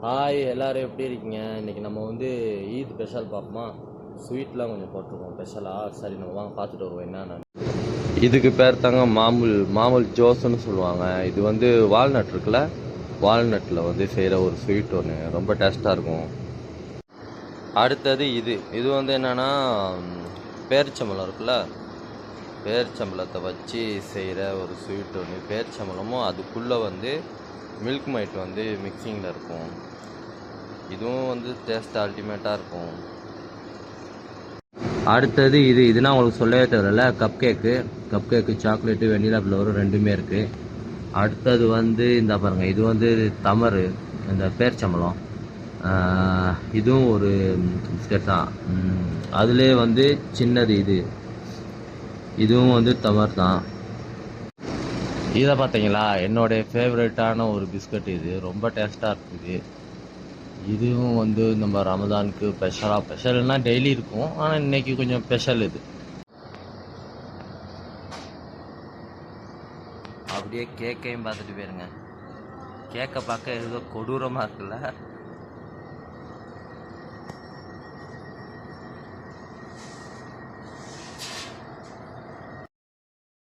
Hi எல்லோரும் எப்படி இருக்கீங்க? இன்றைக்கி நம்ம வந்து ஈத் ஸ்பெஷல் பார்ப்போமா? ஸ்வீட்லாம் கொஞ்சம் போட்டிருக்கோம் ஸ்பெஷலாக. சரி, நம்ம வாங்க பார்த்துட்டு வருவோம் என்னென்ன. இதுக்கு பேர் தாங்க மாமூல் ஜோஸ்ன்னு சொல்லுவாங்க. இது வந்து வால்நட் இருக்குல்ல, வால்நட்டில் வந்து செய்கிற ஒரு ஸ்வீட் ஒன்று, ரொம்ப டேஸ்ட்டாக இருக்கும். அடுத்தது இது வந்து என்னென்னா, பேரிச்சம்பழம் இருக்குல்ல, பேரிச்சம்பழத்தை வச்சு செய்கிற ஒரு ஸ்வீட் ஒன்று. பேரிச்சம்பழமும் அதுக்குள்ளே வந்து மில்க் மைட் வந்து மிக்சிங்கில் இருக்கும். இதுவும் வந்து டேஸ்ட் அல்டிமேட்டாக இருக்கும். அடுத்தது இதுனா உங்களுக்கு சொல்லவே தேவையில்ல, கப் கேக்கு சாக்லேட்டு வெண்ணிலா ஃப்ளவரும் ரெண்டுமே இருக்குது. அடுத்தது வந்து இந்த பாருங்க, இது வந்து தமர், இந்த பேரிச்சம்பழம். இதுவும் ஒரு பிஸ்கட் தான். அதுலேயே வந்து சின்னது இதுவும் வந்து தமர் தான். இதை பார்த்தீங்களா, என்னுடைய ஃபேவரட்டான ஒரு பிஸ்கட். இது ரொம்ப டேஸ்ட்டாக இருக்குது. இதுவும் வந்து நம்ம ரமதானுக்கு ஸ்பெஷல்னா டெய்லி இருக்கும், ஆனால் இன்னைக்கு கொஞ்சம் ஸ்பெஷல். இது அப்படியே கேக்கையும் பார்த்துட்டு போயிருங்க. கேக்கை பார்க்க ஏதோ கொடூரமாக இருக்குல்ல.